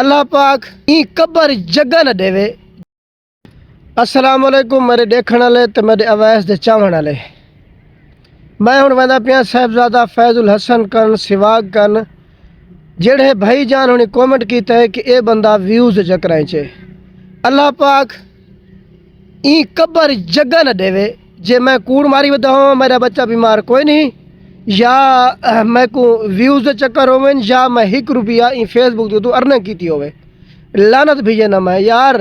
اللہ پاک ای قبر جگہ نہ دے. السلام علیکم میرے دیکھن والے تے میرے اویس دے چاہن والے. میں ہن ویندا پیا صاحبزادہ فیض الحسن کن سواگ کن جڑے بھائی جان ہن کامنٹ کیتا ہے کہ اے بندہ ویوز دے چکراں چ. اللہ پاک ای قبر جگہ نہ دے. جے میں کوڑ ماری ودا ہوں میرا بچہ بیمار کوئی نہیں، یا میں کو ویوز دے چکر ہوئے یا میں 1 روپیہ ای فیس بک تو ارننگ کیتی ہوئے. لعنت بھیجے نہ میں یار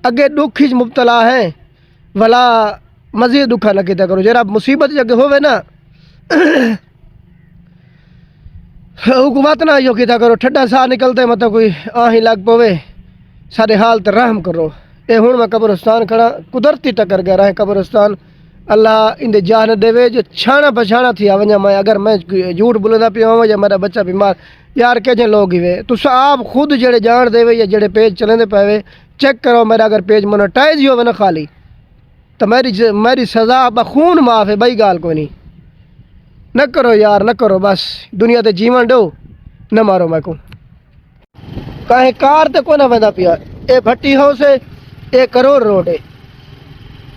اگے دکھ وچ مبتلا ہیں ولا مزید دکھا نہ کیتا کرو. جرا مصیبت جگہ ہوئے نا حکومت نہ جو کیتا کرو. ٹھڈا سا نکلتے مطلب کوئی آہی لگ پوے سارے حال تے رحم کرو. اے ہن میں قبرستان کھڑا قدرتی ٹکر گیا رہے قبرستان. اللہ اندے جان دے جو چھانا پچھانا تھی ونجا میں اگر میں جھوٹ بولدا پیا ہوں یا میرا بچہ بیمار یار کہجے لوگ ہی وے تس آپ خود جڑے جان دے یا جڑے پیج چلیں دے پے چیک کرو. میرا اگر پیج مونیٹائز ہی ہوے نا خالی تو میری سزا بخون معاف ہے بھائی. گال کوئی نہیں نہ کرو یار نہ کرو. بس دنیا تے جیون دو نہ مارو میں کو کہیں کار تے کو نہ ویندا پیا. اے بھٹی ہاؤس ہے، اے کروڑ روڈ ہے.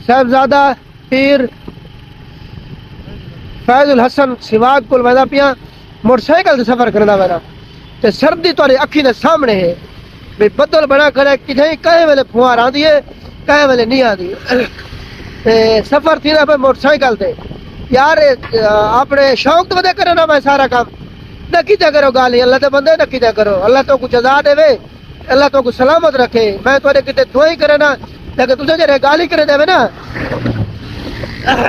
صاحبزادہ پیر فیض الحسن سواگ کول ویندا پیا موٹر سائیکل تے سفر کردا وینا تے سردی تواڈی اکھی دے سامنے ہے بھی بدل بنا کھڑا کتھے کہے ویلے پھوار آندی ہے کہے ویلے نہیں آندی تے سفر تھی نا پہ موٹر سائیکل تے. یار اپنے شوق تو ودے کرو نا میں سارا کام نہ کیتا کرو. گالی اللہ تے بندے نہ کیتا کرو. اللہ تو کو جزا دے وے، اللہ تو کو سلامت رکھے. میں تواڈے کتے دعائی کرے نا لیکن تسے جڑے گالی کرے دے نا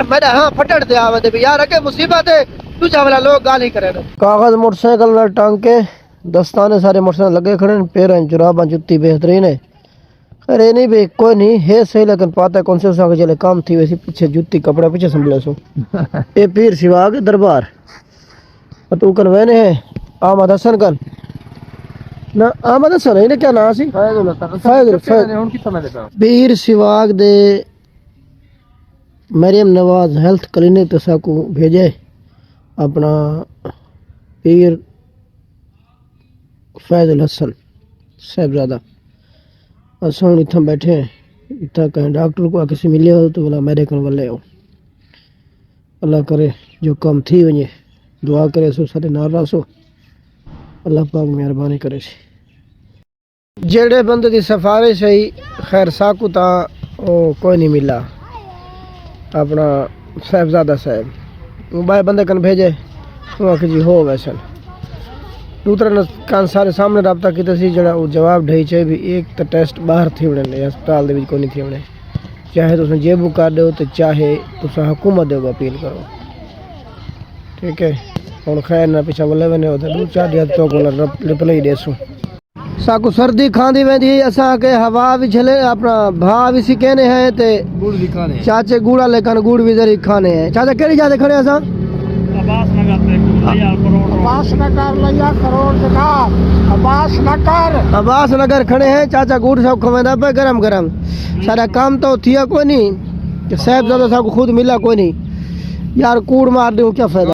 میرا ہاں پھٹڑ دے آوے بھی یار اگے مصیبت ہے تجھا والا لوگ گالی کرے نا. کاغذ موٹر سائیکل نال ٹانگ کے دستانے سارے موٹر سائیکل لگے کھڑے پیراں جراباں جُتی بہترین ہے. ارے نہیں بھائی کوئی نہیں ہے صحیح لیکن پاتا کون سے اس کے جلے کام تھی ویسی پیچھے جُتی کپڑا پیچھے سنبھلے سو. اے پیر سواگ دربار تو کن وینے ہے احمد حسن کن نہ احمد حسن ہے کیا نام سی پیر سواگ دے مریم نواز ہیلتھ کلینک تسا کو بھیجے اپنا پیر فیض الحسن صاحبزادہ. اساں اتھاں بیٹھے ہیں اتھا کہیں ڈاکٹر کو کسی ملے ہو تو بلا میرے کن ولے ہو. اللہ کرے جو کم تھی ونجے دعا کرے سو سارے نال راسو. اللہ پاک مہربانی کرے سی. جڑے بندے دی سفارش ہے خیر ساکو تا او کوئی نہیں ملا اپنا صاحبزادہ صاحب بائے بندے کن بھیجے وہ کہ جی ہو ویسن دوسرے کان سارے سامنے رابطہ کیتے سی جڑا وہ جواب ڈھائی چاہے بھی ایک تو ٹیسٹ باہر تھی ہونے ہسپتال دے وچ کوئی نہیں تھی ہونے. چاہے تساں جیبو کر دیو تو چاہے تساں حکومت دے اپیل کرو. ٹھیک ہے ہن خیر نہ پیچھے ولے ونے او تے 2-4 دن تو کو رپلائی دیسوں. ساکو سردی کھاندی ویندی اساں کے ہوا بھی جھلے اپنا بھا بھی سی کہنے ہیں تے گڑ بھی کھانے ہیں. چاچے گوڑا لے کن گڑ بھی ذری کھانے ہیں. چاچا کیڑی جگہ کھڑے اساں عباس نگر کھڑے ہیں. چاچا گوڑ سب کھویندا پہ گرم گرم سارا کام تو تھیا کوئی نہیں کہ صاحبزادہ صاحب کو خود ملا کوئی نہیں. یار کوڑ مار دوں کیا فائدہ.